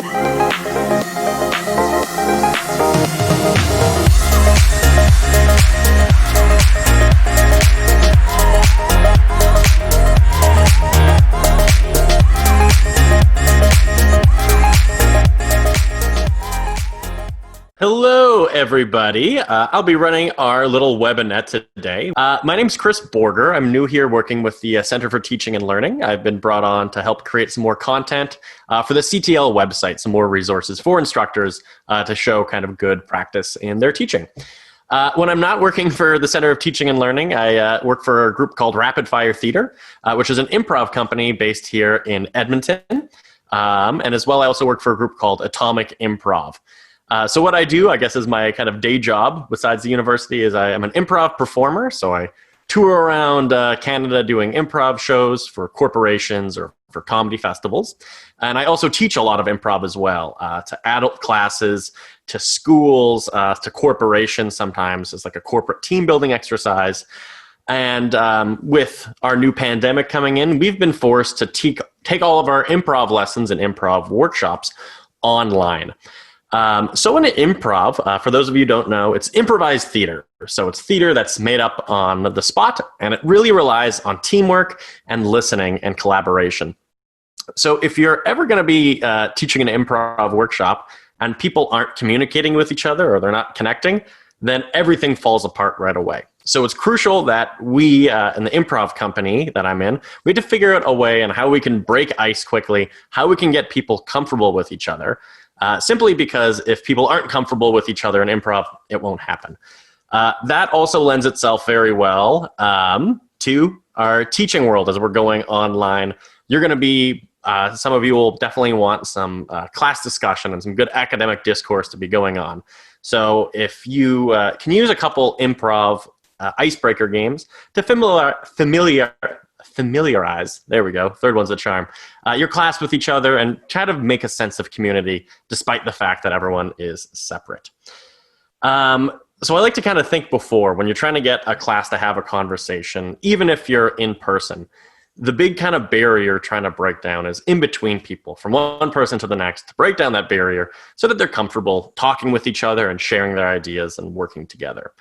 Hello, everybody. I'll be running our little webinar today. My name's Chris Borger. I'm new here working with the Center for Teaching and Learning. I've been brought on to help create some more content for the CTL website, some more resources for instructors to show kind of good practice in their teaching. When I'm not working for the Center of Teaching and Learning, I work for a group called Rapid Fire Theater, which is an improv company based here in Edmonton. And as well, I also work for a group called Atomic Improv. So what I do, I guess, is my kind of day job besides the university is I am an improv performer. So I tour around Canada doing improv shows for corporations or for comedy festivals. And I also teach a lot of improv as well, to adult classes, to schools, to corporations sometimes. It's like a corporate team building exercise. And with our new pandemic coming in, we've been forced to take all of our improv lessons and improv workshops online. So in improv, for those of you who don't know, it's improvised theater. So it's theater that's made up on the spot, and it really relies on teamwork and listening and collaboration. So if you're ever going to be teaching an improv workshop and people aren't communicating with each other or they're not connecting, then everything falls apart right away. So it's crucial that we, in the improv company that I'm in, we have to figure out a way on how we can break ice quickly, how we can get people comfortable with each other. Simply because if people aren't comfortable with each other in improv, it won't happen. That also lends itself very well to our teaching world as we're going online. You're going to be, some of you will definitely want some class discussion and some good academic discourse to be going on. So if you can use a couple improv icebreaker games to familiarize, there we go, third one's a charm, your class with each other and try to make a sense of community despite the fact that everyone is separate. So I like to kind of think before, when you're trying to get a class to have a conversation, even if you're in person, the big kind of barrier trying to break down is in between people, from one person to the next, to break down that barrier so that they're comfortable talking with each other and sharing their ideas and working together.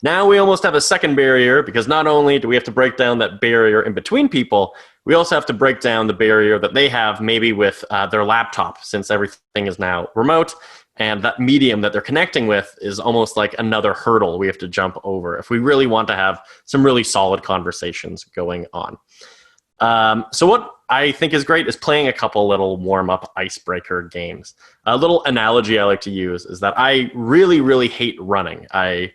Now we almost have a second barrier, because not only do we have to break down that barrier in between people, we also have to break down the barrier that they have maybe with their laptop, since everything is now remote, and that medium that they're connecting with is almost like another hurdle we have to jump over if we really want to have some really solid conversations going on. So what I think is great is playing a couple little warm-up icebreaker games. A little analogy I like to use is that I really, really hate running. I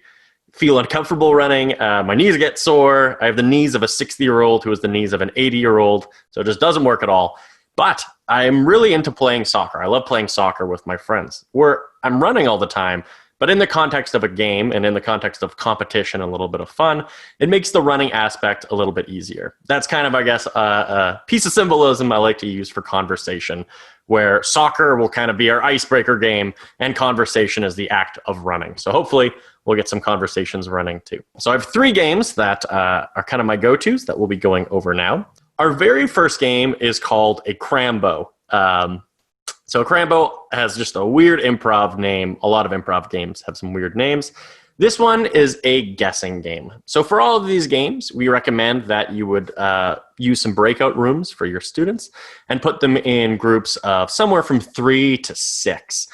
feel uncomfortable running. My knees get sore. I have the knees of a 60-year-old who has the knees of an 80-year-old, so it just doesn't work at all. But I'm really into playing soccer. I love playing soccer with my friends, where I'm running all the time, but in the context of a game and in the context of competition and a little bit of fun, it makes the running aspect a little bit easier. That's kind of, I guess, a piece of symbolism I like to use for conversation, where soccer will kind of be our icebreaker game and conversation is the act of running. So hopefully we'll get some conversations running too. So I have three games that are kind of my go-tos that we'll be going over now. Our very first game is called a Crambo. So Crambo has just a weird improv name. A lot of improv games have some weird names. This one is a guessing game. So for all of these games, we recommend that you would use some breakout rooms for your students and put them in groups of somewhere from 3 to 6.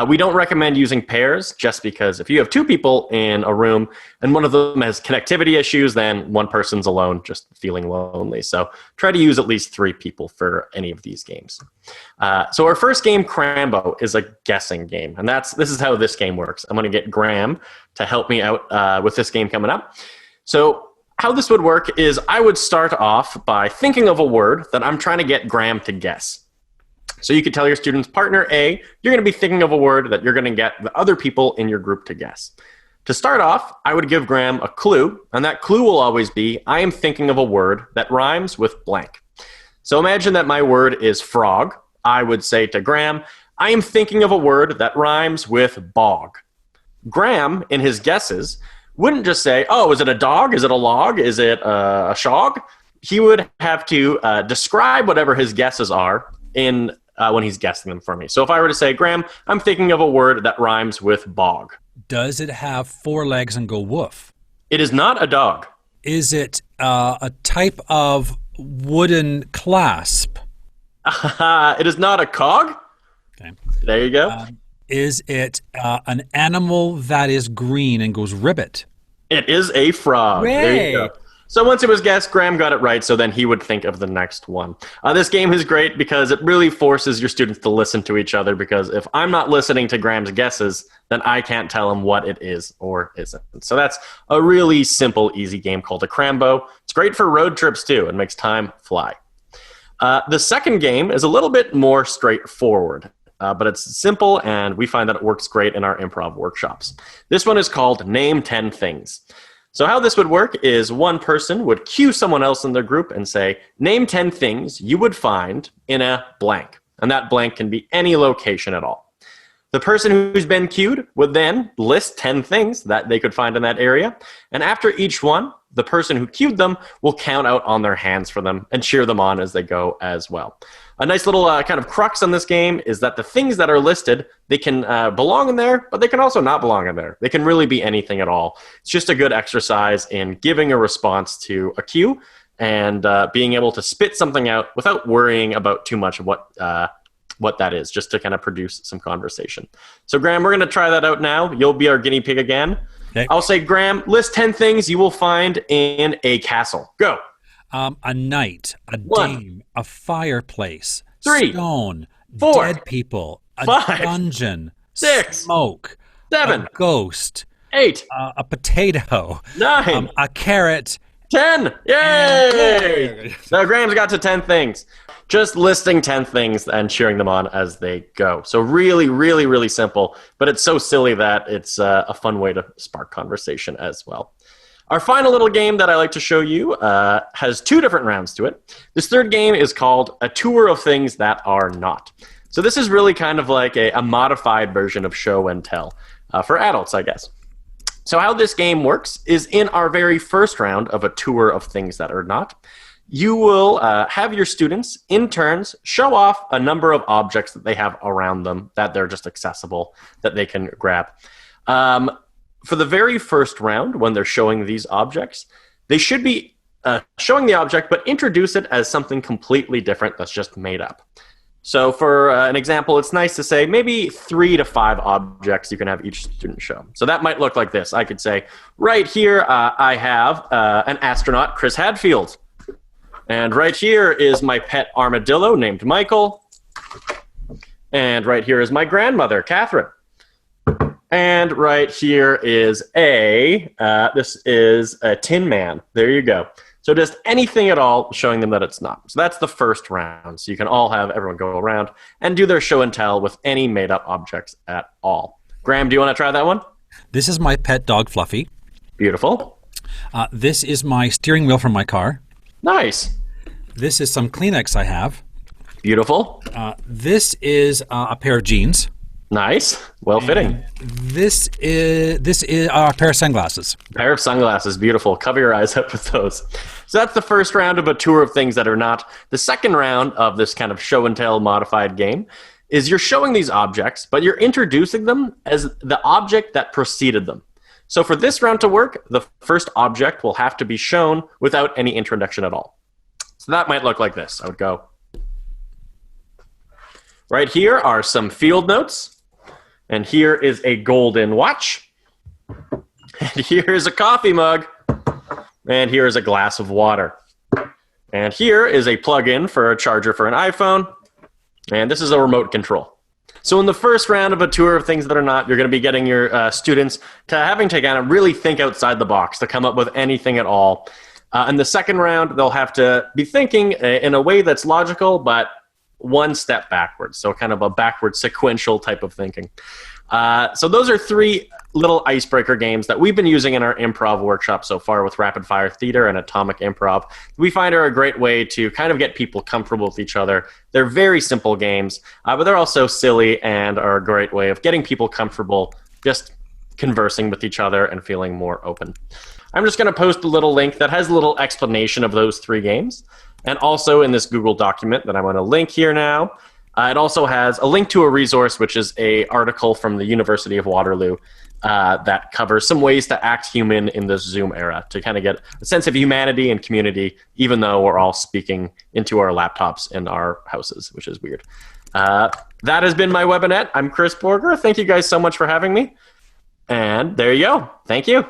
We don't recommend using pairs, just because if you have two people in a room and one of them has connectivity issues, then one person's alone just feeling lonely. So try to use at least 3 people for any of these games. So our first game, Crambo, is a guessing game. And this is how this game works. I'm going to get Graham to help me out with this game coming up. So how this would work is I would start off by thinking of a word that I'm trying to get Graham to guess. So you could tell your students, partner A, you're going to be thinking of a word that you're going to get the other people in your group to guess. To start off, I would give Graham a clue, and that clue will always be, I am thinking of a word that rhymes with blank. So imagine that my word is frog. I would say to Graham, I am thinking of a word that rhymes with bog. Graham, in his guesses, wouldn't just say, oh, is it a dog? Is it a log? Is it a shog? He would have to describe whatever his guesses are in when he's guessing them for me. So if I were to say, Graham, I'm thinking of a word that rhymes with bog. Does it have 4 legs and go woof? It is not a dog. Is it a type of wooden clasp? It is not a cog. Okay. There you go. Is it an animal that is green and goes ribbit? It is a frog. Hooray! There you go. So once it was guessed, Graham got it right, so then he would think of the next one. This game is great because it really forces your students to listen to each other, because if I'm not listening to Graham's guesses, then I can't tell him what it is or isn't. So that's a really simple, easy game called a Crambo. It's great for road trips, too. It makes time fly. The second game is a little bit more straightforward, but it's simple, and we find that it works great in our improv workshops. This one is called Name 10 Things. So how this would work is one person would cue someone else in their group and say, name 10 things you would find in a blank. And that blank can be any location at all. The person who's been cued would then list 10 things that they could find in that area. And after each one, the person who cued them will count out on their hands for them and cheer them on as they go as well. A nice little kind of crux on this game is that the things that are listed, they can belong in there, but they can also not belong in there. They can really be anything at all. It's just a good exercise in giving a response to a cue and being able to spit something out without worrying about too much of what that is, just to kind of produce some conversation. So, Graham, we're going to try that out now. You'll be our guinea pig again. Okay. I'll say, Graham, list 10 things you will find in a castle. Go. A knight, a 1, dame, a fireplace, 3, stone, 4, dead people, a 5, dungeon, 6, smoke, 7, a ghost, 8, a potato, 9, a carrot, 10. Yay! So Graham's got to 10 things. Just listing 10 things and cheering them on as they go. So really, really, really simple, but it's so silly that it's a fun way to spark conversation as well. Our final little game that I like to show you has 2 different rounds to it. This third game is called A Tour of Things That Are Not. So this is really kind of like a modified version of show and tell for adults, I guess. So how this game works is in our very first round of A Tour of Things That Are Not, you will have your students, in turns, show off a number of objects that they have around them that they're just accessible, that they can grab. For the very first round, when they're showing these objects, they should be showing the object, but introduce it as something completely different that's just made up. So for an example, it's nice to say maybe 3 to 5 objects you can have each student show. So that might look like this. I could say, right here, I have an astronaut, Chris Hadfield. And right here is my pet armadillo named Michael. And right here is my grandmother, Catherine. And right here is this is a Tin Man. There you go. So just anything at all, showing them that it's not. So that's the first round. So you can all have everyone go around and do their show and tell with any made-up objects at all. Graham, do you want to try that one? This is my pet dog, Fluffy. Beautiful. This is my steering wheel from my car. Nice. This is some Kleenex I have. Beautiful. This is a pair of jeans. Nice. Well fitting. This is a pair of sunglasses. Pair of sunglasses. Beautiful. Cover your eyes up with those. So that's the first round of A Tour of Things That Are Not. The second round of this kind of show and tell modified game is you're showing these objects, but you're introducing them as the object that preceded them. So for this round to work, the first object will have to be shown without any introduction at all. So that might look like this. I would go. Right here are some field notes. And here is a golden watch. And here is a coffee mug. And here is a glass of water. And here is a plug-in for a charger for an iPhone. And this is a remote control. So in the first round of A Tour of Things That Are Not, you're going to be getting your students to having to kind of really think outside the box to come up with anything at all. In the second round, they'll have to be thinking in a way that's logical, but one step backwards. So kind of a backward sequential type of thinking. So those are 3 little icebreaker games that we've been using in our improv workshop so far with Rapid Fire Theater and Atomic Improv. We find are a great way to kind of get people comfortable with each other. They're very simple games, but they're also silly and are a great way of getting people comfortable just conversing with each other and feeling more open. I'm just going to post a little link that has a little explanation of those 3 games. And also in this Google document that I'm going to link here now, It also has a link to a resource, which is a article from the University of Waterloo that covers some ways to act human in this Zoom era, to kind of get a sense of humanity and community, even though we're all speaking into our laptops in our houses, which is weird. That has been my Webinette. I'm Chris Borger. Thank you guys so much for having me. And there you go. Thank you.